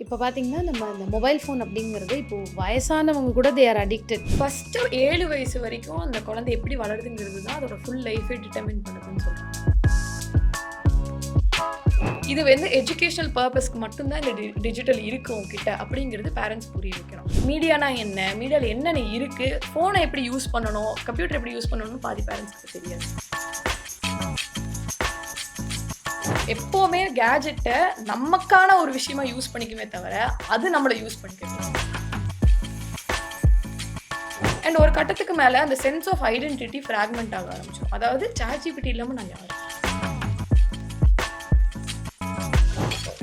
இப்போ பார்த்தீங்கன்னா, நம்ம இந்த மொபைல் ஃபோன் அப்படிங்கிறது இப்போ வயசானவங்க கூட தே ஆர் அடிக்டட். ஃபர்ஸ்ட்டு 7 வயசு வரைக்கும் அந்த குழந்தை எப்படி வளருதுங்கிறது தான் அதோட ஃபுல் லைஃபே டிட்டர்மின் பண்ணுதுன்னு சொல்றாங்க. இது வந்து எஜுகேஷனல் பர்பஸ்க்கு மட்டும்தான் இந்த டிஜிட்டல் இருக்கு உங்ககிட்ட அப்படிங்கிறது பேரண்ட்ஸ் புரிய வைக்கணும். மீடியானா என்ன, மீடியாவில் என்னென்ன இருக்கு, ஃபோனை எப்படி யூஸ் பண்ணணும், கம்ப்யூட்டர் எப்படி யூஸ் பண்ணணும்னு பாதி பேரண்ட்ஸ்க்கு தெரியாது. எப்போவுமே கேஜெட்டை நமக்கான ஒரு விஷயமா யூஸ் பண்ணிக்குமே தவிர அது நம்மளை யூஸ் பண்ணிக்கணும். அண்ட் ஒரு கட்டத்துக்கு மேலே அந்த சென்ஸ் ஆஃப் ஐடென்டிட்டி ஃப்ராக்மெண்ட் ஆக ஆரம்பிச்சோம். அதாவது ChatGPT இல்லாமல் நாங்கள் யாரும்.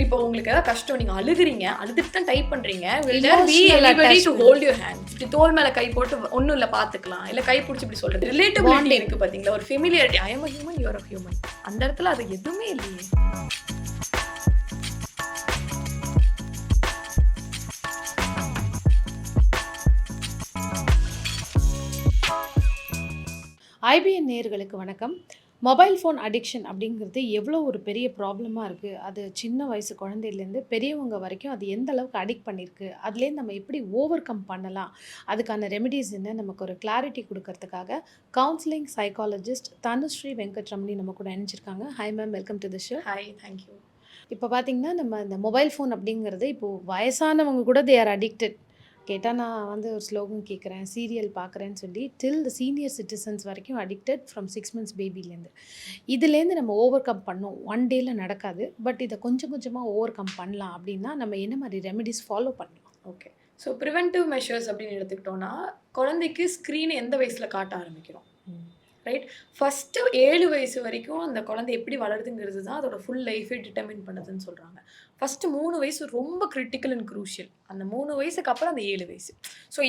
இப்போ உங்களுக்கு ஏதாவது கஷ்டம், நீங்க அழுகுறீங்க, அழுதுட்டு தான் டைப் பண்றீங்க, will there be anybody to hold your hand? இப்படி தோள் மேல கை போட்டு ஒன்றும் இல்லை பார்த்துக்கலாம், இல்லை கை பிடிச்சி இப்படி சொல்றது ரிலேட்டபிலிட்டி இருக்கு பார்த்தீங்களா, ஒரு familiarity. I am a human, you are a human. அந்த இடத்துல அது எதுவுமே இல்லையே. IBN நேயர்களுக்கு வணக்கம். மொபைல் ஃபோன் அடிக்ஷன் அப்படிங்கிறது எவ்வளோ ஒரு பெரிய ப்ராப்ளமாக இருக்குது. அது சின்ன வயசு குழந்தையிலேருந்து பெரியவங்க வரைக்கும் அது எந்த அளவுக்கு அடிக்ட் பண்ணியிருக்கு, அதுலேருந்து நம்ம எப்படி ஓவர் கம் பண்ணலாம், அதுக்கான ரெமெடிஸ் என்ன, நமக்கு ஒரு கிளாரிட்டி கொடுக்கறதுக்காக கவுன்சிலிங் சைக்காலஜிஸ்ட் தனுஸ்ரீ வெங்கட்ரமணி நம்ம கூட இணைஞ்சிருக்காங்க. Hi ma'am, welcome to the show. Hi, thank you. இப்போ பார்த்தீங்கன்னா, நம்ம இந்த மொபைல் ஃபோன் அப்படிங்கிறது இப்போது வயசானவங்க கூட தே ஆர் அடிக்டட். கேட்டால் நான் வந்து ஒரு ஸ்லோகன் கேட்குறேன், சீரியல் பார்க்குறேன்னு சொல்லி டில் த சீனியர் சிட்டிசன்ஸ் வரைக்கும் அடிக்டட் ஃப்ரம் 6 months பேபிலேருந்து. இதுலேருந்து நம்ம ஓவர் கம் பண்ணோம், ஒன் டேயில் நடக்காது. பட் இதை கொஞ்சம் கொஞ்சமாக ஓவர் கம் பண்ணலாம் அப்படின்னா நம்ம என்ன மாதிரி ரெமெடிஸ் ஃபாலோ பண்ணலாம்? ஓகே, ஸோ ப்ரிவென்டிவ் மெஷர்ஸ் அப்படின்னு எடுத்துக்கிட்டோன்னா, குழந்தைக்கு ஸ்க்ரீனை எந்த வயசில் காட்ட ஆரம்பிக்கிறோம், ரைட்? ஃபஸ்ட்டு 7 வயசு வரைக்கும் அந்த குழந்தை எப்படி வளருதுங்கிறது தான் அதோட ஃபுல் லைஃபே டிட்டர்மின் பண்ணுதுன்னு சொல்கிறாங்க. ஃபஸ்ட்டு 3 வயசு ரொம்ப கிரிட்டிக்கல் அண்ட் க்ரூஷியல். அந்த 3 வயசுக்கு அப்புறம் அந்த 7 வயசு. ஸோ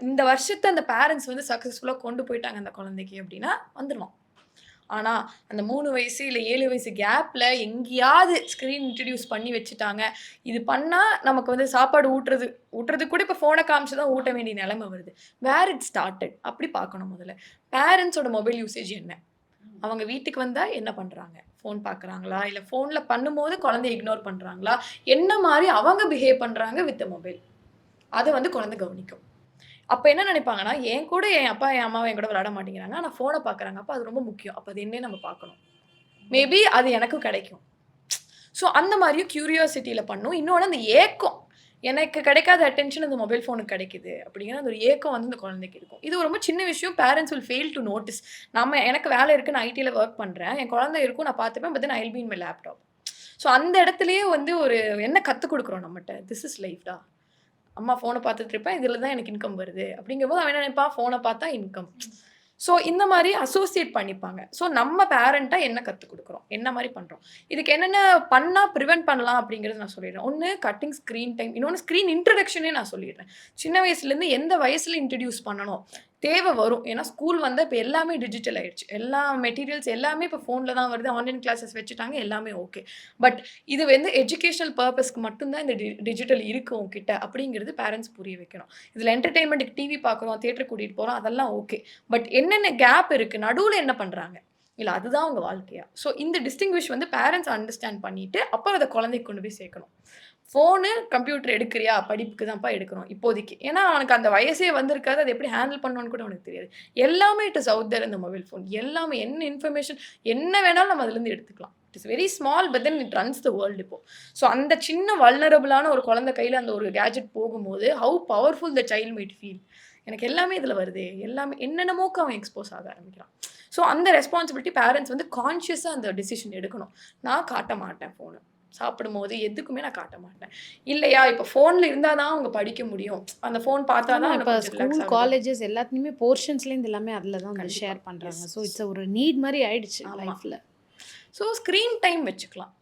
இந்த வருஷத்தை அந்த பேரண்ட்ஸ் வந்து சக்ஸஸ்ஃபுல்லாக கொண்டு போயிட்டாங்க அந்த குழந்தைக்கு அப்படின்னா வந்துடுவான். ஆனால் அந்த 3 வயசு இல்லை 7 வயசு கேப்பில் எங்கேயாவது ஸ்க்ரீன் இன்ட்ரடியூஸ் பண்ணி வச்சுட்டாங்க. இது பண்ணால் நமக்கு வந்து சாப்பாடு ஊட்டுறது கூட இப்போ ஃபோனை காமிச்சு தான் ஊட்ட வேண்டிய நிலைமை வருது. வேர் இட் ஸ்டார்டட் அப்படி பார்க்கணும். முதல்ல பேரண்ட்ஸோட மொபைல் யூசேஜ் என்ன, அவங்க வீட்டுக்கு வந்தால் என்ன பண்ணுறாங்க, ஃபோன் பார்க்குறாங்களா, இல்லை ஃபோனில் பண்ணும்போது குழந்தைய இக்னோர் பண்ணுறாங்களா, என்ன மாதிரி அவங்க பிஹேவ் பண்ணுறாங்க வித் மொபைல், அதை வந்து குழந்தை கவனிக்கும். அப்போ என்ன நினைப்பாங்கன்னா, என் கூட என் அப்பா என் அம்மாவை என் கூட விளையாட மாட்டேங்கிறாங்க, ஆனால் ஃபோனை பார்க்குறாங்க, அப்போ அது ரொம்ப முக்கியம், அப்போ அது என்னன்னு நம்ம பார்க்கணும், மேபி அது எனக்கும் கிடைக்கும். ஸோ அந்த மாதிரியும் க்யூரியாசிட்டியில் பண்ணும். இன்னொன்று அந்த ஏக்கம், எனக்கு கிடைக்காத அட்டென்ஷன் அந்த மொபைல் ஃபோனுக்கு கிடைக்குது அப்படிங்கிற அந்த ஒரு ஏக்கம் வந்து இந்த குழந்தைக்கு இருக்கும். இது ரொம்ப சின்ன விஷயம், parents will fail to notice. எனக்கு வேலை இருக்குது, நான் ஐடியில் ஒர்க் பண்ணுறேன், என் குழந்தை இருக்கும், நான் பார்த்துப்பேன், but then I will be in my laptop. So அந்த இடத்துலையே வந்து ஒரு என்ன கற்றுக் கொடுக்குறோம் நம்மகிட்ட, திஸ் இஸ் லைஃப்டா, அம்மா ஃபோனை பார்த்துட்டு இருப்பேன், இதில் தான் எனக்கு இன்கம் வருது அப்படிங்கும்போது அவன் என்ன நினைப்பான், ஃபோனை பார்த்தா இன்கம். ஸோ இந்த மாதிரி அசோசியேட் பண்ணிப்பாங்க. ஸோ நம்ம பேரண்ட்டாக என்ன கற்றுக் கொடுக்குறோம், என்ன மாதிரி பண்ணுறோம், இதுக்கு என்னென்ன பண்ணால் ப்ரிவென்ட் பண்ணலாம் அப்படிங்கிறது நான் சொல்லிடுறேன். ஒன்று கட்டிங் ஸ்க்ரீன் டைம், இன்னொன்று ஸ்க்ரீன் இன்ட்ரடக்ஷனே நான் சொல்லிடுறேன். சின்ன வயசுலேருந்து எந்த வயசில் இன்ட்ரடியூஸ் பண்ணணும் தேவை வரும். ஏன்னா ஸ்கூல் வந்தால் இப்போ எல்லாமே டிஜிட்டல் ஆகிடுச்சு, எல்லா மெட்டீரியல்ஸ் எல்லாமே இப்போ ஃபோனில் தான் வருது, ஆன்லைன் கிளாஸஸ் வச்சுட்டாங்க, எல்லாமே ஓகே. பட் இது வந்து எஜுகேஷனல் பர்பஸ்க்கு மட்டும்தான் இந்த டிஜிட்டல் இருக்குது உங்ககிட்ட அப்படிங்கிறது பேரண்ட்ஸ் புரிய வைக்கணும். இதில் என்டர்டெயின்மெண்ட்டுக்கு டிவி பார்க்குறோம், தியேட்டர் கூட்டிகிட்டு போகிறோம், அதெல்லாம் ஓகே. பட் என்னென்ன கேப் இருக்குது, நடுவில் என்ன பண்ணுறாங்க, இல்லை அதுதான் அவங்க வாழ்க்கையா. ஸோ இந்த டிஸ்டிங்விஷ் வந்து பேரண்ட்ஸ் அண்டர்ஸ்டாண்ட் பண்ணிவிட்டு அப்புறம் அதை குழந்தைக்கு கொண்டு போய் சேர்க்கணும். ஃபோனு கம்ப்யூட்டர் எடுக்கிறியா, படிப்புக்கு தான்ப்பா எடுக்கணும் இப்போதைக்கு, ஏன்னா அவனுக்கு அந்த வயசே வந்திருக்காது, அது எப்படி ஹேண்டில் பண்ணணும்னு கூட அவனுக்கு தெரியாது. எல்லாமே இட் இஸ் அவுட் தேர் இந்த மொபைல் ஃபோன். எல்லாமே என்ன இன்ஃபர்மேஷன் என்ன வேணாலும் நம்ம அதுலேருந்து எடுத்துக்கலாம். It is very small but then it runs the world இப்போ. ஸோ அந்த சின்ன வல்னரபிளான ஒரு குழந்தை கையில் அந்த ஒரு கேஜெட் போகும்போது how powerful the child might feel. எனக்கு எல்லாமே இதில் வருது, எல்லாமே என்னென்னமோக்கு அவன் எக்ஸ்போஸ் ஆக ஆரம்பிக்கிறான். ஸோ அந்த ரெஸ்பான்சிபிலிட்டி பேரண்ட்ஸ் வந்து கான்ஷியஸாக அந்த டிசிஷன் எடுக்கணும். நான் காட்ட மாட்டேன் ஃபோனு, சாப்பிடும்போது எதுக்குமே நான் காட்ட மாட்டேன். இல்லையா, இப்போ ஃபோனில் இருந்தால் தான் அவங்க படிக்க முடியும், அந்த ஃபோன் பார்த்தா தான். இப்போ ஸ்கூல் காலேஜஸ் எல்லாத்துலேயுமே போர்ஷன்ஸ்லேருந்து எல்லாமே அதில் தான் வந்து ஷேர் பண்ணுறாங்க. ஸோ இட்ஸ் ஒரு நீட் மாதிரி ஆயிடுச்சு லைஃப்பில். ஸோ ஸ்க்ரீன் டைம் வச்சுக்கலாம்.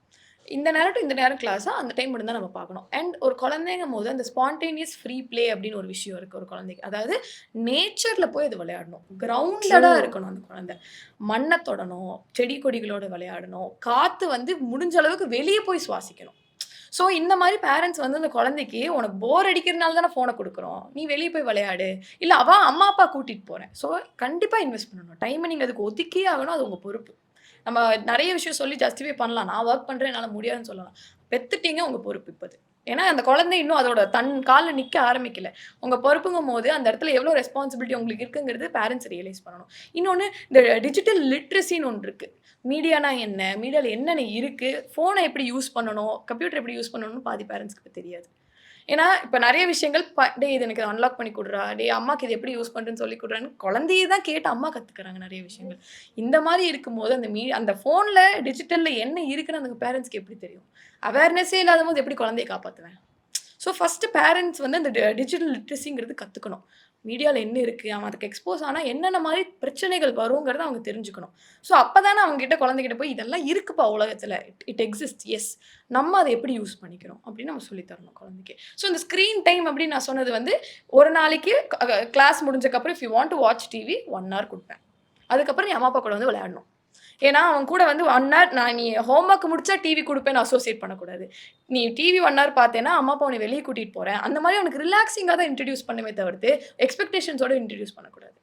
இந்த நேரம் டு இந்த நேரம் கிளாஸாக அந்த டைம் மட்டும் தான் நம்ம பார்க்கணும். அண்ட் ஒரு குழந்தைங்கும் போது அந்த ஸ்பான்டேனியஸ் ஃப்ரீ ப்ளே அப்படின்னு ஒரு விஷயம் இருக்குது ஒரு குழந்தைக்கு. அதாவது நேச்சரில் போய் அது விளையாடணும், கிரவுண்டடாக இருக்கணும் அந்த குழந்தை, மண்ணை தொடணும், செடி கொடிகளோட விளையாடணும், காற்று வந்து முடிஞ்ச அளவுக்கு வெளியே போய் சுவாசிக்கணும். ஸோ இந்த மாதிரி பேரண்ட்ஸ் வந்து அந்த குழந்தைக்கு உனக்கு போர் அடிக்கிறதுனால தானே ஃபோனை கொடுக்குறோம், நீ வெளியே போய் விளையாடு, இல்லை அவன் அம்மா அப்பா கூட்டிகிட்டு போகிறேன். ஸோ கண்டிப்பாக இன்வெஸ்ட் பண்ணணும், டைமை நீங்கள் அதுக்கு ஒதுக்கியே ஆகணும், அது உங்கள் பொறுப்பு. நம்ம நிறைய விஷயம் சொல்லி ஜஸ்டிஃபை பண்ணலாம், நான் ஒர்க் பண்ணுறேன் என்னால் முடியாதுன்னு சொல்லலாம், பெற்றுட்டீங்க உங்கள் பொறுப்பு இப்போது. ஏன்னா அந்த குழந்தை இன்னும் அதோட தன் காலில் நிற்க ஆரம்பிக்கல. உங்க பொறுப்புங்கும் போது அந்த இடத்துல எவ்வளோ ரெஸ்பான்சிபிலிட்டி உங்களுக்கு இருக்குங்கிறது பேரண்ட்ஸ் ரியலைஸ் பண்ணணும். இன்னொன்னு இந்த டிஜிட்டல் லிட்ரஸின்னு ஒன்று இருக்கு. மீடியானா என்ன? மீடியால என்னென்ன இருக்கு? ஃபோனை எப்படி யூஸ் பண்ணணும்? கம்ப்யூட்டர் எப்படி யூஸ் பண்ணணும்னு பாதி பேரண்ட்ஸ்க்கு இப்ப தெரியாது. ஏன்னா, இப்ப நெறைய விஷயங்கள் "டேய் இது எனக்கு அன்லாக் பண்ணி குடுறா. டேய் அம்மாக்கு இது எப்படி யூஸ் பண்றதுன்னு சொல்லிக் குடுறான்னு" குழந்தையே தான் கேட்டு அம்மா கத்துக்கிறாங்க நெறைய விஷயங்கள். இந்த மாரி இருக்கும்போது அந்த ஃபோன்ல டிஜிட்டல்ல என்ன இருக்குன்னு அந்த பேரண்ட்ஸ்க்கு எப்படி தெரியும்? அவேர்னஸே இல்லாதபோது எப்படி குழந்தைய காப்பாத்துவேன்? ஸோ ஃபர்ஸ்ட்டு பேரண்ட்ஸ் வந்து அந்த டிஜிட்டல் லிட்ரஸிங்கிறது கத்துக்கணும். மீடியால என்ன இருக்கு? அவன் அதுக்கு எக்ஸ்போஸ் ஆனா என்னென்ன மாரி பிரச்சனைகள் வருங்கிறத அவங்க தெரிஞ்சுக்கணும். ஸோ அப்பதானே அவங்ககிட்ட குழந்தைகிட்ட போய் இதெல்லாம் இருக்குப்பா உலகத்துல. It it exists. நம்ம அத எப்படி யூஸ் பண்ணிக்கிறோம் அப்படின்னு நம்ம சொல்லி தரணும் குழந்தைக்கு. ஸோ இந்த ஸ்க்ரீன் டைம் அப்படின்னு நான் சொன்னது வந்து, ஒரு நாளைக்கு கிளாஸ் முடிஞ்சதுக்கப்புறம் if you want to watch TV 1 hour குடுப்பேன். அதுக்கப்புறம் நீ அம்மா, அப்பா கூட வந்து விளையாடணும். ஏன்னா, அவன் கூட வந்து 1 ஹவர் நீ ஹோம் ஒர்க் முடிச்சா டிவி குடுப்பேன்னு அசோசியேட் பண்ணக்கூடாது. நீ டிவி 1 ஹவர் பார்த்தேன்னா, அம்மா, அப்பா உன்ன வெளிய கூட்டிட்டு போறேன். அந்த மாரி அவனுக்கு ரிலாக்ஸிங்கா தான் இன்ட்ரோடியூஸ் பண்ணுமே தவிர்த்து, எக்ஸ்பெக்டேஷன்ஸோட இன்ட்ரோடியூஸ் பண்ணக்கூடாது.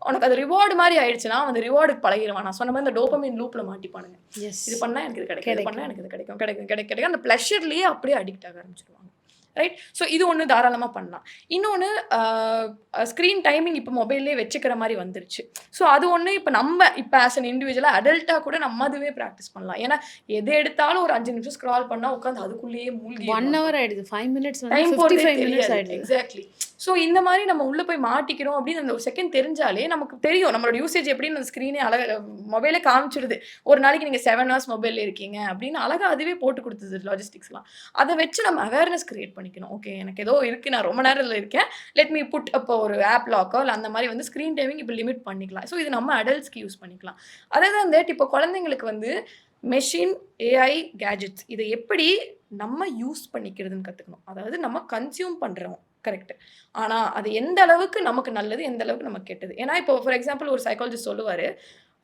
உனக்கு அது ரிவார்ட் மாரி ஆயிடுச்சுன்னா, அவன் அந்த ரிவார்டுக்கு பழகிருவான். நான் சொன்ன மாரி இந்த டோபமைன் லூப்ல மாட்டிப்பானுங்க. எஸ். இது பண்ணா எனக்கு இது கிடைக்கும். இது பண்ணா கிடைக்கும். எனக்கு இது கிடைக்கும். கிடைக்கும், கிடைக்கும், கிடைக்கும். அந்த ப்ளஷர்லயே அப்படியே அடிக்ட் ஆக ஆரம்பிச்சுருவாங்க. ரைட்? ஸோ இது ஒண்ணு தாராளமா பண்ணலாம். இன்னொன்னு ஸ்க்ரீன் டைமிங் இப்ப மொபைல்லயே வச்சுக்கிற மாரி வந்துருச்சு. ஸோ அது ஒண்ணு இப்ப நம்ம இப்ப ஆஸ் அன் இண்டிவிஜுவலா அடல்ட்டா கூட நம்ம அதுவே பிராக்டிஸ் பண்ணலாம். ஏன்னா, எது எடுத்தாலும் ஒரு 5 நிமிஷம் ஸ்க்ரால் பண்ணா உட்காந்து அதுக்குள்ளேயே 1 மூழ்கிருவாங்க. ஹவர் ஆயிடுது. 5 மினிட்ஸ் வந்து டைம் போறதே 55 மினிட்ஸ் தெரியாது. ஆயிடுது. எக்ஸாக்ட்லி. ஸோ இந்த மாரி நம்ம உள்ள போய் மாட்டிக்கிறோம் அப்படின்னு அந்த ஒரு செகண்ட் தெரிஞ்சாலே நமக்கு தெரியும். நம்மளோட யூசேஜ் எப்படின்னு அந்த ஸ்க்ரீனே மொபைலே காமிச்சுடுது. ஒரு நாளைக்கு நீங்க 7 ஹவர்ஸ் மொபைல்ல இருக்கீங்க அப்படின்னு அழகா அதுவே போட்டு குடுத்துது லாஜிஸ்டிக்ஸ்லாம். அத வச்சு நம்ம அவேர்னஸ் கிரியேட் பண்ணிக்கணும். ஓகே எனக்கு ஏதோ இருக்கு. நான் ரொம்ப நேரம் இதுல இருக்கேன். லெட் மீ புட் அப்போ ஒரு ஆப் லாக்கோ இல்ல அந்த மாரி வந்து ஸ்க்ரீன் டைமிங் இப்ப லிமிட் பண்ணிக்கலாம். ஸோ இது நம்ம அடல்ட்ஸ்க்கு யூஸ் பண்ணிக்கலாம். அதர் தேன் தட் இப்போ குழந்தைங்களுக்கு வந்து மெஷின், ஏஐ, கேட்ஜெட்ஸ் இத எப்படி நம்ம யூஸ் பண்ணிக்கிறதுன்னு கத்துக்கணும். அதாவது நம்ம கன்சியூம் பண்றோம். கரெக்ட். ஆனா, அது எந்த அளவுக்கு நமக்கு நல்லது, எந்த அளவுக்கு நமக்கு கெட்டது. ஏன்னா, இப்போ ஃபார் எக்ஸாம்பிள் ஒரு சைக்காலஜிஸ்ட் சொல்லுவாரு,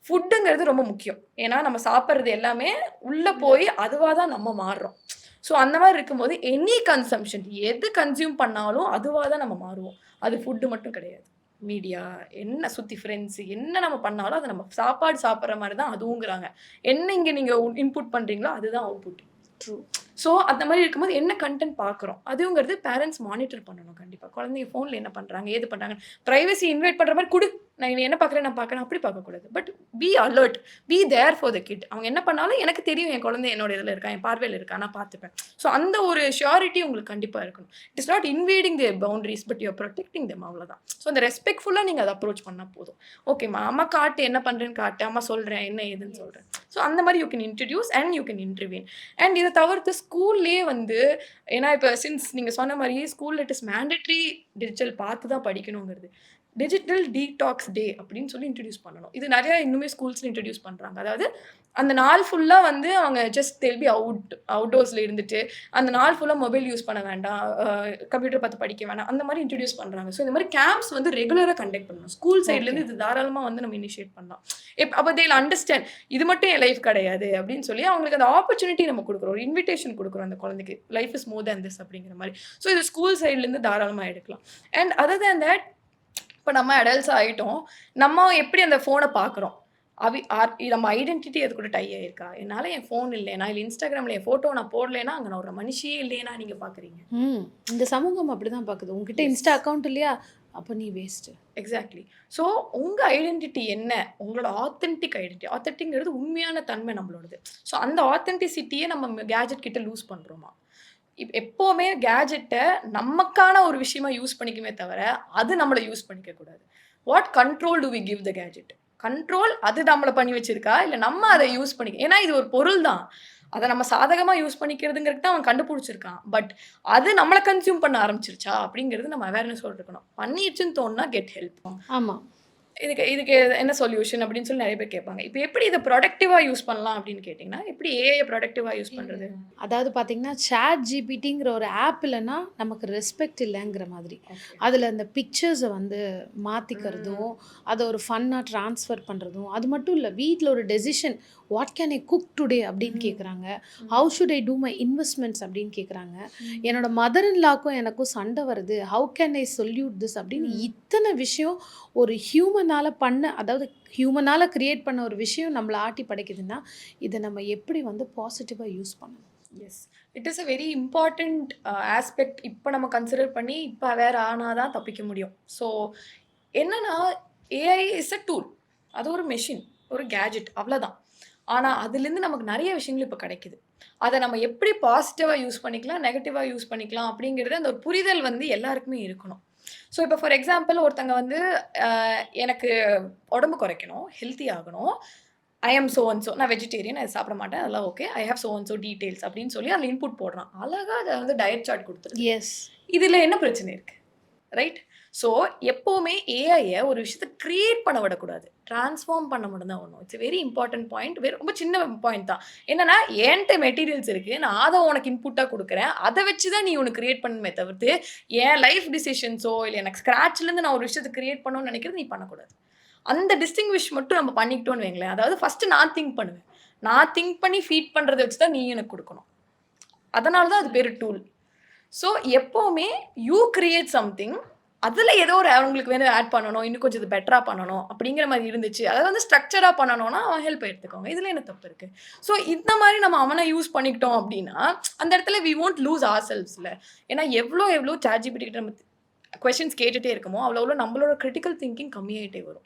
ஃபுட்டுங்கிறது ரொம்ப முக்கியம். ஏன்னா, நம்ம சாப்பிடுறது எல்லாமே உள்ள போய் அதுவா தான் நம்ம மாறுறோம். ஸோ அந்த மாரி இருக்கும்போது எனி கன்சம்ப்ஷன் எது கன்சியூம் பண்ணாலும் அதுவா தான் நம்ம மாறுவோம். அது ஃபுட் மட்டும் கிடையாது. மீடியா, என்ன சுத்தி ஃப்ரெண்ட்ஸ் என்ன நம்ம பண்ணாலும் அது நம்ம சாப்பாடு சாப்பிடுற மாரி தான் அதுவுங்கிறாங்க. என்ன இங்க நீங்க இன்புட் பண்றீங்களோ அதுதான் அவுட்புட். ட்ரூ. ஸோ அந்த மாரி இருக்கும்போது என்ன கன்டென்ட் பார்க்குறோம். அதுங்கிறது பேரண்ட்ஸ் மானிட்டர் பண்ணணும் கண்டிப்பா. குழந்தைங்க ஃபோன்ல என்ன பண்றாங்க? ஏது பண்றாங்க? பிரைவசி இன்வைட் பண்ற மாரி குடு. நீ என்ன பார்க்குற? நான் பார்க்குறேன். அப்படி பார்க்கக்கூடாது. But be alert. Be there for the kid. அவங்க என்ன பண்ணாலும் எனக்கு தெரியும் என் குழந்தை என்னோட இதுல இருக்கா, என் பார்வையில இருக்கா. நான் பார்த்துப்பேன். ஸோ அந்த ஒரு ஷூரிட்டி உங்களுக்கு கண்டிப்பா இருக்கணும். It is not invading their boundaries but you are protecting them அவ்வளோதான். ஸோ அந்த ரெஸ்பெக்ட்ஃபுல்லா நீங்க அத அப்ரோச் பண்ணா போதும். ஓகேம்மா, அம்மா காட்டு என்ன பண்றேன்னு காட்டு. அம்மா சொல்றேன் என்ன ஏதுன்னு சொல்றேன். ஸோ அந்த மாரி you can introduce and you can intervene. And இத தவிர்த்து ஸ்கூல்லயே வந்து ஏன்னா இப்ப சின்ஸ் நீங்க சொன்ன மாரி ஸ்கூல்ல இட் இஸ் மேண்டேட்டரி டிஜிட்டல் பார்த்து தான் படிக்கணுங்கிறது. டிஜிட்டல் டீடாக்ஸ் டே அப்படின்னு சொல்லி இன்ட்ரோடியூஸ் பண்ணணும். இது நெறைய இன்னுமே ஸ்கூல்ஸ்ல இன்ட்ரோடியூஸ் பண்றாங்க. அதாவது அந்த நாள் ஃபுல்லா வந்து அவங்க ஜஸ்ட் தேல் பி அவுட்டோர்ஸ்ல இருந்துட்டு, அந்த நாள் ஃபுல்லா மொபைல் யூஸ் பண்ண வேண்டாம். கம்ப்யூட்டர் பார்த்து படிக்க வேணாம். அந்த மாரி இன்ட்ரோடியூஸ் பண்றாங்க. ஸோ இந்த மாரி கேம்ப்ஸ் வந்து ரெகுலரா கண்டக்ட் பண்ணணும். ஸ்கூல் சைட்லேருந்து இது தாராளமா வந்து நம்ம இனிஷியேட் பண்ணலாம். அப்ப தே வில் அண்டர்ஸ்டாண்ட் இது மட்டும் என் லைஃப் கிடையாது அப்படின்னு சொல்லி அவங்களுக்கு அந்த ஆப்பர்ச்சுனிட்டி நம்ம குடுக்குறோம். ஒரு இன்விடேஷன் குடுக்குறோம் அந்த குழந்தைக்கு. Life is more than this அப்படிங்கிற மாரி. ஸோ இது ஸ்கூல் சைட்லேருந்து தாராளமா எடுக்கலாம். அண்ட் அதர் தேன் தட் இப்ப நம்ம அடல்ட்ஸ் ஆயிட்டோம். நம்ம எப்படி அந்த ஃபோன பார்க்குறோம்? நம்ம ஐடென்டிட்டி அது கூட டை ஆயிருக்கா? என்னால என் ஃபோன் இல்லைனா, இல்ல Instagramல என் ஃபோட்டோ நான் போடலைன்னா, அங்க நான் ஒரு மனுஷியே இல்லைன்னா நீங்க பார்க்குறீங்க. இந்த சமூகம் அப்படிதான் பாக்குது. உன்கிட்ட எஸ். இன்ஸ்டா அக்கவுண்ட் இல்லையா? அப்ப நீ வேஸ்ட். எக்ஸாக்ட்லி. ஸோ உங்க ஐடென்டிட்டி என்ன? உங்களோட ஆத்தென்டிக் ஐடென்டிட்டி. ஆத்தென்டிக்ங்கிறது உண்மையான தன்மை நம்மளோடது. ஸோ அந்த ஆத்தென்டிசிட்டிய நம்ம கேட்ஜெட் கிட்ட லூஸ் பண்றோமா? எப்பவுமே கேட்ஜெட்ட நமக்கான ஒரு விஷயமா யூஸ் பண்ணிக்குமே தவிர, அது நம்மள யூஸ் பண்ணிக்க கூடாது. What control do we give the gadget? Control அது நம்மள பண்ணி வச்சிருக்கா? இல்ல நம்ம அத யூஸ் பண்ணிக்க ஏன்னா இது ஒரு பொருள் தான். அத நம்ம சாதகமா யூஸ் பண்ணிக்கிறதுங்கிறது தான் அவன் கண்டுபிடிச்சிருக்கான். பட் அது நம்மள கன்சியூம் பண்ண ஆரம்பிச்சுருச்சா? அப்படிங்கிறது நம்ம அவேர்னஸோட இருக்கணும். பண்ணிருச்சுன்னு தோணுனா கெட் ஹெல்ப். ஆமா. இதுக்கு இதுக்கு என்ன சொல்யூஷன் அப்படின்னு சொல்லி நெறைய பேர் கேட்பாங்க. இப்ப எப்படி இத ப்ரொடக்டிவா யூஸ் பண்ணலாம் அப்படின்னு கேட்டீங்கன்னா, எப்படி ஏஐ ப்ரொடக்டிவா யூஸ் பண்றது? அதாவது பார்த்தீங்கன்னா, சாட் ஜிபிடிங்கிற ஒரு ஆப் இல்லன்னா, நமக்கு ரெஸ்பெக்ட் இல்லங்கிற மாதிரி. ஓகே. அதுல அந்த பிக்சர்ஸ வந்து மாத்திக்கிறதும், அத ஒரு ஃபன்னா ட்ரான்ஸ்ஃபர் பண்றதும், அது மட்டும் இல்ல வீட்ல ஒரு decision what can I cook today அப்படின்னு கேட்குறாங்க. How should I do my investments அப்படின்னு கேட்குறாங்க. என்னோட மதர் இன் லாக்கும் எனக்கும் சண்டை வருது. How can I solve this அப்படின்னு இத்தனை விஷயம் ஒரு அதாவது ஹியூமனால கிரியேட் பண்ண ஒரு விஷயம் நம்மள ஆட்டி படைக்குதுன்னா, இத நம்ம எப்படி வந்து பாசிட்டிவா யூஸ் பண்ணணும்? Yes. It is a very important aspect. இப்ப நம்ம கன்சிடர் பண்ணி, இப்ப வேற ஆனா தான் தப்பிக்க முடியும். ஸோ என்னன்னா, ஏஐ இஸ் அ டூல். அது ஒரு மெஷின், ஒரு கேட்ஜெட் அவ்வளதான். ஆனா, அதிலிருந்து நமக்கு நெறைய விஷயங்கள் இப்ப கிடைக்குது. அத நம்ம எப்படி பாசிட்டிவா யூஸ் பண்ணிக்கலாம், நெகட்டிவா யூஸ் பண்ணிக்கலாம் அப்படிங்கிறது அந்த ஒரு புரிதல் வந்து எல்லாருக்குமே இருக்கணும். ஸோ, இப்ப ஃபார் எக்ஸாம்பிள் ஒருத்தங்க வந்து அ எனக்கு உடம்பு குறைக்கணும், ஹெல்த்தி ஆகணும். ஐ அம் சோ அண்ட் சோ. நான் வெஜிடேரியன். அது சாப்பிட மாட்டேன். அதெல்லாம் okay. I have so and so details அப்படின்னு சொல்லி அதில இன்புட் போடுறான். அழகா அத வந்து டயட் சார்ட் குடுத்துருது. எஸ். இதுல என்ன பிரச்சனை இருக்கு? ரைட்? ஸோ எப்பவுமே ஏஐய ஒரு விஷயத்த கிரியேட் பண்ண விடக்கூடாது. டிரான்ஸ்ஃபார்ம் பண்ண மட்டும் தான் வரணும். It's very important point. ரொம்ப சின்ன பாயிண்ட் தான். என்னன்னா, என்ட்ட மெட்டீரியல்ஸ் இருக்கு. நான் அத உனக்கு இன்புட்டா குடுக்குறேன். அத வச்சு தான் நீ ஒண்ணு கிரியேட் பண்ணணுமே தவிர்த்து, என் லைஃப் டிசிஷன்ஸோ இல்ல எனக்கு ஸ்க்ராட்ச்லேருந்து நான் ஒரு விஷயத்த கிரியேட் பண்ணணும்னு நெனைக்கிறது நீ பண்ணக்கூடாது. அந்த டிஸ்டிங்விஷ் மட்டும் நம்ம பண்ணிக்கிட்டோம்னு வைங்களேன். அதாவது ஃபர்ஸ்ட் நான் திங்க் பண்ணுவேன். நான் திங்க் பண்ணி ஃபீட் பண்றத வச்சு தான் நீ எனக்கு குடுக்கணும். அதனால தான் அது பேரு டூல். ஸோ எப்பவுமே யூ கிரியேட் சம்திங். அதுல ஏதோ ஒரு அவங்களுக்கு வேணும் ஆட் பண்ணணும். இன்னும் கொஞ்சம் இது பெட்டரா பண்ணணும். அப்படிங்கிற மாரி இருந்துச்சு. அதாவது வந்து ஸ்ட்ரக்சரா பண்ணணும்னா, அவன் ஹெல்ப் எடுத்துக்கோங்க. இதுல என்ன தப்பு இருக்கு? ஸோ இந்த மாரி நம்ம அவன யூஸ் பண்ணிக்கிட்டோம் அப்படின்னா, அந்த இடத்துல வி வோன்ட் லூஸ் ஆர்செல்வ்ஸ்ல. ஏன்னா எவ்ளோ ChatGPT கிட்ட நம்ம கொஸ்டின்ஸ் கேட்டுட்டே இருக்கமோ, அவ்வளோ நம்மளோட கிரிட்டிக்கல் திங்கிங் கம்மியாயிட்டே வரும்.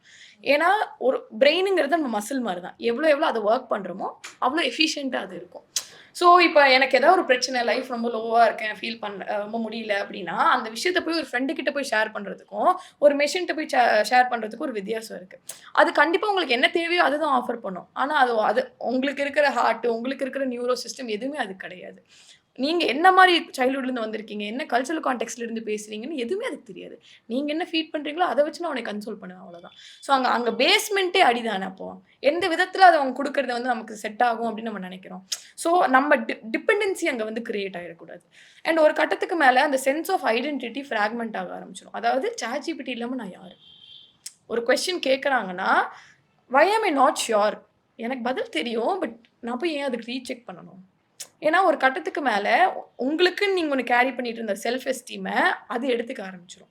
ஏன்னா, ஒரு பிரெயினுங்கிறது நம்ம மசில் மாரி தான். எவ்ளோ அத வொர்க் பண்றோமோ, அவ்ளோ எஃபிஷியன்ட்டா அது இருக்கும். ஸோ, இப்ப எனக்கு ஏதாவது ஒரு பிரச்சனை, லைஃப் ரொம்ப லோவா இருக்கேன், ஃபீல் ரொம்ப முடியல அப்படின்னா, அந்த விஷயத்த போய் ஒரு ஃப்ரெண்டு கிட்ட போய் ஷேர் பண்றதுக்கும், ஒரு மெஷின்ட்ட போய் ஷேர் பண்றதுக்கும் ஒரு வித்தியாசம் இருக்கு. அது கண்டிப்பா உங்களுக்கு என்ன தேவையோ அதுதான் ஆஃபர் பண்ணும். ஆனா, அது உங்களுக்கு இருக்கிற ஹார்ட், உங்களுக்கு இருக்கிற நியூரோ சிஸ்டம் எதுவுமே அதுக்கு கிடையாது. நீங்க என்ன மாரி சைல்ட்ஹுட்லேருந்து வந்திருக்கீங்க? என்ன கல்ச்சரல் கான்டெக்ஸ்ட்ல இருந்து பேசுறீங்கன்னு எதுவுமே அதுக்கு தெரியாது. நீங்க என்ன ஃபீட் பண்றீங்களோ, அத வச்சு நான் உன்னை கன்சோல் பண்ணுவேன் அவ்வளோதான். ஸோ அங்க பேஸ்மெண்ட்டே அடிதானே அப்போ. எந்த விதத்தில அது அவங்க குடுக்குறது வந்து நமக்கு செட் ஆகும் அப்படின்னு நம்ம நெனைக்கிறோம். ஸோ நம்ம டிபெண்டன்சி அங்க வந்து கிரியேட் ஆயிறக்கூடாது. அண்ட் ஒரு கட்டத்துக்கு மேல அந்த சென்ஸ் ஆஃப் ஐடென்டிட்டி ஃப்ராக்மென்ட் ஆக ஆரம்பிச்சுரும். அதாவது ChatGPT இல்லாம நான் யாரு? ஒரு கொஸ்டின் கேட்கறாங்கன்னா, வை ஆம் ஐ நாட் ஷூர்? எனக்கு பதில் தெரியும். பட் நான் போய் ஏன் அதுக்கு ரீசெக் பண்ணணும்? ஏன்னா, ஒரு கட்டத்துக்கு மேல உங்களுக்குன்னு நீங்க ஒண்ணு கேரி பண்ணிட்டு இருந்த செல்ஃப் எஸ்டீம அது எடுத்துக்க ஆரம்பிச்சுரும்.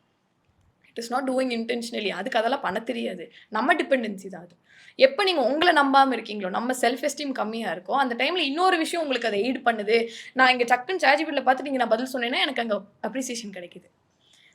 It is not doing intentionally. அதுக்கு அதெல்லாம் பண்ண தெரியாது. நம்ம டிபெண்டன்சி தான் அது. எப்ப நீங்க உங்கள நம்பாம இருக்கீங்களோ, நம்ம செல்ஃப் எஸ்டீம் கம்மியா இருக்கோ, அந்த டைம்ல இன்னொரு விஷயம் உங்களுக்கு அத எய்ட் பண்ணுது. நான் இங்க டக்குன்னு ChatGPTல பார்த்துட்டு இங்க நான் பதில் சொன்னேன்னா, எனக்கு அங்க அப்ரிசியேஷன் கிடைக்குது.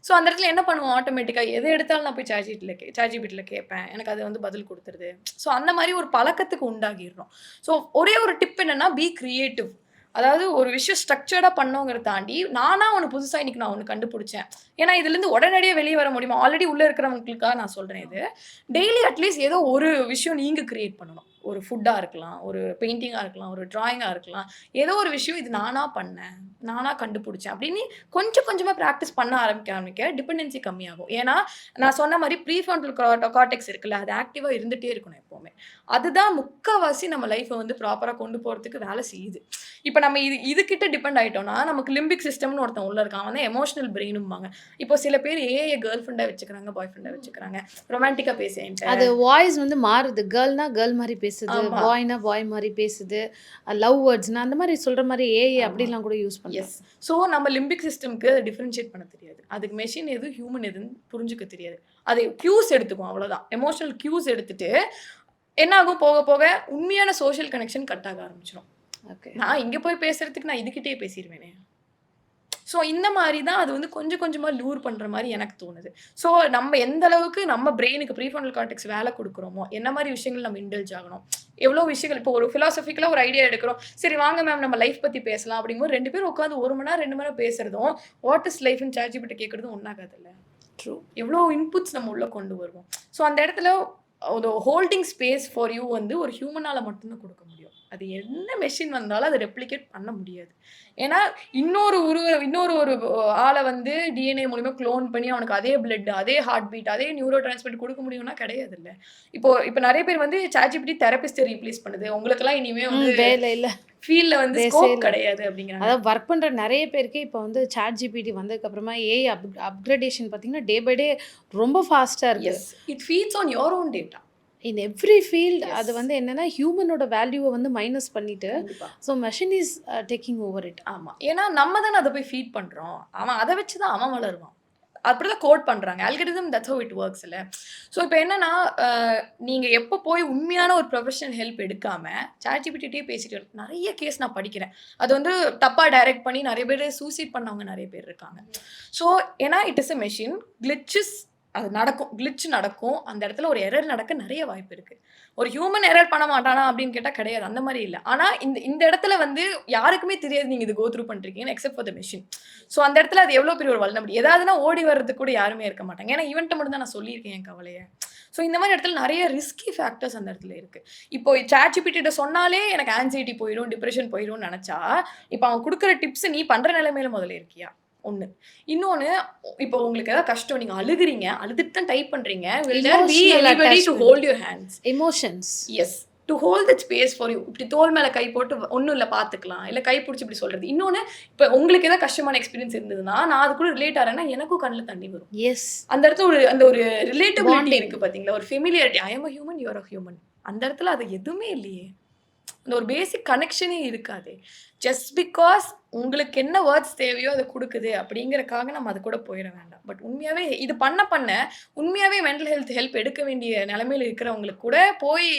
ஸோ அந்த இடத்துல என்ன பண்ணுவோம் ஆட்டோமேட்டிக்கா, எத எடுத்தாலும் நான் போய் ChatGPTல கேட்பேன். எனக்கு அது வந்து பதில் குடுத்துருது. ஸோ அந்த மாரி ஒரு பழக்கத்துக்கு உண்டாகிர்றோம். ஸோ ஒரே ஒரு டிப் என்னன்னா, பி கிரியேட்டிவ். அதாவது ஒரு விஷயம் ஸ்ட்ரக்சர்டா பண்ணோங்கிறத தாண்டி, நானா ஒண்ணு புதுசா இன்னைக்கு நான் ஒண்ணு கண்டுபிடிச்சேன். ஏன்னா இதுலருந்து உடனடியா வெளிய வர முடியுமா? ஆல்ரெடி உள்ள இருக்கிறவங்களுக்காக நான் சொல்றேன் இது. டெய்லி அட்லீஸ்ட் ஏதோ ஒரு விஷயம் நீங்க கிரியேட் பண்ணணும். ஒரு ஃபுட்டா இருக்கலாம், ஒரு பெயிண்டிங்கா இருக்கலாம், ஒரு டிராயிங்கா இருக்கலாம். ஏதோ ஒரு விஷயம் இது நானா பண்ணேன், நானா கண்டுபிடிச்சேன் அப்படின்னு கொஞ்சம் கொஞ்சமா பிராக்டிஸ் பண்ண ஆரம்பிக்க டிபெண்டன்சி கம்மியாகும். ஏன்னா, நான் சொன்ன மாரி ப்ரீஃப்ரான்டல் கார்டெக்ஸ் இருக்குல்ல, அது ஆக்டிவா இருந்துட்டே இருக்கணும் எப்பவுமே. அதுதான் முக்காவாசி நம்ம லைஃப்ப வந்து ப்ராப்பரா கொண்டு போறதுக்கு வேலை செய்யுது. இப்ப நம்ம இதுகிட்ட டிபெண்ட் ஆயிட்டோம்னா, நமக்கு லிம்பிக் சிஸ்டம்னு ஒருத்தன் உள்ள இருக்கான். அவன் வந்து எமோஷனல் பிரெயினும்பாங்க. இப்போ சில பேர் ஏஐய கேர்ள் ஃபிரெண்டா வச்சுக்கிறாங்க, பாய் ஃபிரெண்டா வச்சுக்கிறாங்க. ரொமான்டிக்கா பேசு என்ட்ட. அது வாய்ஸ் வந்து மாறுது. கேர்ள்னா கேர்ள் மாரி பேசுது. ஆமா, பாய்னா பாய் மாரி பேசுது. லவ் வேர்ட்ஸ்னா அந்த மாரி சொல்ற மாரி ஏஐ ஆமா. அப்படிலாம் கூட யூஸ் எஸ். பண்றாங்க. ஸோ நம்ம லிம்பிக் சிஸ்டம்க்கு அத டிஃபரன்ஷியேட் பண்ண தெரியாது. அதுக்கு மெஷின் எது, ஹியூமன் எதுன்னு புரிஞ்சுக்க தெரியாது. அது கியூஸ் எடுத்துக்கும் அவ்வளோதான். எமோஷனல் கியூஸ் எடுத்துட்டு, என்ன ஆகும் போக போக உண்மையான சோஷியல் கனெக்ஷன் கட் ஆக ஆரம்பிச்சுரும். ஓகே. நான் இங்க போய் பேசுறதுக்கு நான் இதுகிட்டயே பேசிருவேனே. ஸோ இந்த மாரி தான் அது வந்து கொஞ்சம் கொஞ்சமா லூர் பண்ற மாரி எனக்கு தோணுது. ஸோ நம்ம எந்த அளவுக்கு நம்ம பிரெயினுக்கு ப்ரீஃப்ரான்டல் கார்டெக்ஸ் வேலை குடுக்குறோமோ, என்ன மாரி விஷயங்கள் நம்ம இண்டல்ஜ் ஆகணும். எவ்வளோ விஷயங்கள் இப்போ ஒரு பிலாசபிக்கலா ஒரு ஐடியா எடுக்கிறோம். சரி வாங்க மேம் நம்ம லைஃப் பத்தி பேசலாம் அப்படிங்கும்போது 2 பேரும் உட்கார்ந்து 1 மணி நேரம், 2 மணி நேரம் பேசுறதும், வாட் இஸ் லைஃப்ன்னு ChatGPT கேட்கிறதும் ஒண்ணாகாதுல்ல. ட்ரூ. எவ்வளோ இன்புட்ஸ் நம்ம உள்ள கொண்டு வருவோம். ஸோ அந்த இடத்துல ஒரு ஹோல்டிங் ஸ்பேஸ் ஃபார் யூ வந்து ஒரு ஹியூமனால மட்டும் தான் குடுக்க முடியும். அது என்ன மெஷின் வந்தாலும் அத ரெப்ளிகேட் பண்ண முடியாது. ஏன்னா, இன்னொரு ஒரு ஆள வந்து டிஎன்ஏ மூலியமா குளோன் பண்ணி அவனுக்கு அதே பிளட், அதே ஹார்ட் பீட், அதே நியூரோ டிரான்ஸ்மிட்டர் குடுக்க முடியும்னா கிடையாதுல்ல. இப்ப நெறைய பேர் வந்து ChatGPT தெரபிஸ்ட்ட ரீப்ளேஸ் பண்ணுது. உங்களுக்கெல்லாம் இனிமே வந்து வேலை இல்ல. ஃபீல்ட்ல வந்து பேசவே ஸ்கோப் இல்ல. கிடையாது அப்படிங்கிறாங்க. அதாவது ஒர்க் பண்ற நெறைய பேருக்கு இப்ப வந்து ChatGPT வந்ததுக்கப்புறமா ஏஐ அப்கிரேடேஷன் பார்த்தீங்கன்னா, டே பை டே ரொம்ப ஃபாஸ்ட்டா இருக்கு. Yes. It feeds on your own data. In every field அது எஸ். வந்து என்னன்னா, ஹியூமனோட வேல்யூவ வந்து மைனஸ் பண்ணிட்டு, கண்டிப்பா. So machine is taking over it. ஆமா. ஏன்னா நம்ம தானே அத போய் ஃபீட் பண்றோம். அவன் அத வச்சு தான் அவன் வளருவான். அப்படிதான் கோட் பண்றாங்க. Algorithm that's how it works இல்ல. ஸோ இப்ப என்னன்னா, நீங்க எப்ப போய் உண்மையான ஒரு ப்ரொஃபஷனல் ஹெல்ப் எடுக்காம, ChatGPTட்டயே பேசிட்டு நெறைய கேஸ் நான் படிக்கிறேன். அது வந்து தப்பா டைரக்ட் பண்ணி நெறைய பேரு சூசைட் பண்ணவங்க நெறைய பேர் இருக்காங்க. ஸோ ஏன்னா it is a machine. Clichés அது நடக்கும். கிளிட்ச் நடக்கும். அந்த இடத்துல ஒரு எரர் நடக்க நெறைய வாய்ப்பு இருக்கு. ஒரு ஹியூமன் எரர் பண்ண மாட்டானா அப்படின்னு கேட்டா கிடையாது. அந்த மாரி இல்ல. ஆனா இந்த இந்த இடத்துல வந்து யாருக்குமே தெரியாது நீங்க இது கோ த்ரூ பண்றீங்கன்னு except for the machine. So அந்த இடத்துல அது எவ்வளோ பெரிய ஒரு வல்னரபிலிட்டி. ஏதாவதுனா ஓடி வர்றதுக்கு கூட யாருமே இருக்க மாட்டாங்க. ஏன்னா இவன்ட்ட மட்டும் தான் நான் சொல்லியிருக்கேன் என் கவலைய. ஸோ இந்த மாரி இடத்துல நெறைய ரிஸ்கி ஃபேக்டர்ஸ் அந்த இடத்துல இருக்கு. இப்போ ChatGPTட்ட சொன்னாலே எனக்கு ஆங்சைட்டி போயிரும், டிப்ரஷன் போயிரும்னு நெனச்சா, இப்ப அவன் குடுக்குற டிப்ஸ் நீ பண்ற நிலைமையில முதல்ல இருக்கியா? 1. இன்னொன்னு, இப்போ உங்களுக்கு ஏதாவது கஷ்டம், நீங்க அழுகுறீங்க, அழுதுட்டு தான் டைப் பண்றீங்க. Will there be emotional anybody to attachment. hold your hands? Emotions. Yes. To hold that space for you. இப்படி தோள் மேல கை போட்டு ஒண்ணும் இல்ல பார்த்துக்கலாம். இல்ல கை புடிச்சு இப்படி சொல்றது. இன்னொன்னு, இப்ப உங்களுக்கு ஏதாவது கஷ்டமான எக்ஸ்பீரியன்ஸ் இருந்ததுன்னா, நான் அது கூட ரிலேட் ஆறேன்னா, எனக்கும் கண்ணுல தண்ணி வரும். எஸ். அந்த இடத்துல அந்த ஒரு ரிலேட்டபிலிட்டி பாண்டிங். இருக்கு பாத்தீங்களா? ஒரு familiarity. I am a human, you are a human. அந்த இடத்துல அது எதுவுமே இல்லையே. அந்த ஒரு பேசிக் கனெக்ஷனே இருக்காதே. ஜஸ்ட் பிகாஸ் உங்களுக்கு என்ன வேர்ட்ஸ் தேவையோ அத குடுக்குது அப்படிங்கிறக்காக நம்ம அது கூட போயிட வேண்டாம். பட் உண்மையாவே இது பண்ண உண்மையாவே மென்டல் ஹெல்த் ஹெல்ப் எடுக்க வேண்டிய நிலைமையில இருக்கிறவங்களுக்கு கூட போய்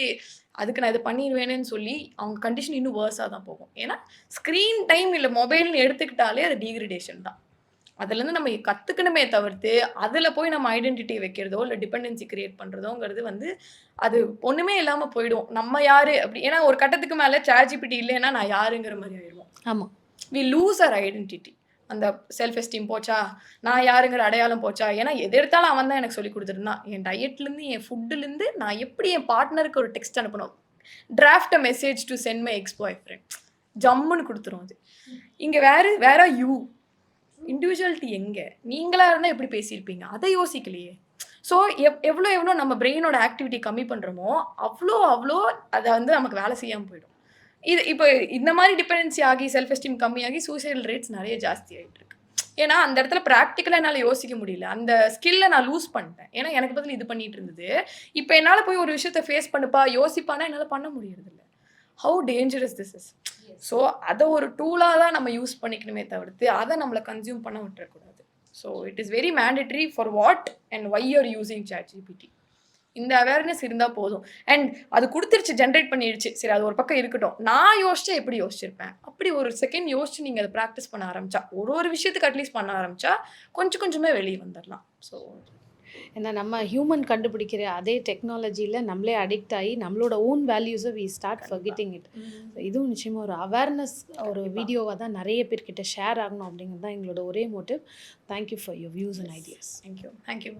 அதுக்கு நான் இத பண்ணிருவேனேன்னு சொல்லி அவங்க கண்டிஷன் இன்னும் வொர்ஸா தான் போகும். ஏன்னா ஸ்க்ரீன் டைம் இல்ல மொபைல்னு எடுத்துக்கிட்டாலே அது டீக்ரடேஷன் தான். அதுலேருந்து நம்ம கத்துக்கணுமே தவிர்த்து, அதுல போய் நம்ம ஐடென்டிட்டி வைக்கிறதோ, இல்ல டிபெண்டன்சி கிரியேட் பண்றதோங்கிறது வந்து, அது ஒண்ணுமே இல்லாம போயிடும். நம்ம யாரு அப்படி ஏன்னா ஒரு கட்டத்துக்கு மேல ChatGPT இல்லைன்னா நான் யாருங்கிற மாரி ஆயிடுவோம். ஆமா. We lose our identity. அந்த செல்ஃப் எஸ்டீம் போச்சா, நான் யாருங்கிற அடையாளம் போச்சா, ஏன்னா எது எடுத்தாலும் அவன் தான் எனக்கு சொல்லிக் குடுத்துருந்தான். என் டயட்லேருந்து, என் ஃபுட்டுலேருந்து நான் எப்படி என் பார்ட்னருக்கு ஒரு டெக்ஸ்ட் அனுப்பணும். Draft a message to send my ex boyfriend. ஜம்முன்னு குடுத்துரும் அது. இங்க வேர் ஆர் யூ? இண்டிவிஜுவாலிட்டி எங்க? நீங்களா இருந்தா எப்படி பேசியிருப்பீங்க? அத யோசிக்கலையே. ஸோ எவ்வளோ நம்ம பிரெயினோட ஆக்டிவிட்டி கம்மி பண்றோமோ, அவ்ளோ அத வந்து நமக்கு வேலை செய்யாம போயிடும். இது இப்ப இந்த மாரி டிபெண்டன்சி ஆகி, செல்ஃப் எஸ்டீம் கம்மியாகி சூசைடல் ரேட்ஸ் நெறைய ஜாஸ்தி ஆயிட்டு இருக்கு. ஏன்னா, அந்த இடத்துல பிராக்டிகலா என்னால யோசிக்க முடியல. அந்த ஸ்கில்ல நான் லூஸ் பண்ணிட்டேன். ஏன்னா, எனக்கு பதில் இது பண்ணிட்டு இருந்தது. இப்ப என்னால போய் ஒரு விஷயத்த ஃபேஸ் பண்ணுப்பா, யோசிப்பான்னா என்னால பண்ண முடியறதில்ல. How dangerous this is. So அத ஒரு டூலா தான் நம்ம யூஸ் பண்ணிக்கணுமே தவிர்த்து, அத நம்மள கன்சியூம் பண்ண விட்டுறக்கூடாது. So it is very mandatory for what and why you are using ChatGPT. இந்த அவேர்னஸ் இருந்தா போதும். அண்ட் அது குடுத்துருச்சு, ஜெனரேட் பண்ணிடுச்சு. சரி அது ஒரு பக்கம் இருக்கட்டும். நான் யோசிச்சா எப்படி யோசிச்சிருப்பேன்? அப்படி ஒரு செகண்ட் யோசிச்சு நீங்க அத பிராக்டிஸ் பண்ண ஆரம்பிச்சா, ஒரு விஷயத்துக்கு அட்லீஸ்ட் பண்ண ஆரம்பிச்சா, கொஞ்சம் கொஞ்சமே வெளிய வந்துரலாம். ஸோ ஏன்னா நம்ம ஹியூமன் கண்டுபிடிக்கிற அதே டெக்னாலஜியில் நம்மளே அடிக்ட் ஆகி நம்மளோட ஓன் வேல்யூஸை வி ஸ்டார்ட் ஃபர்கெட்டிங் இட். இதுவும் நிச்சயமாக ஒரு அவேர்னஸ் ஒரு வீடியோவாக தான் நிறைய பேர்கிட்ட ஷேர் ஆகணும் அப்படிங்கிறது தான் எங்களோட ஒரே motive. Thank you for your views and ideas. Thank you.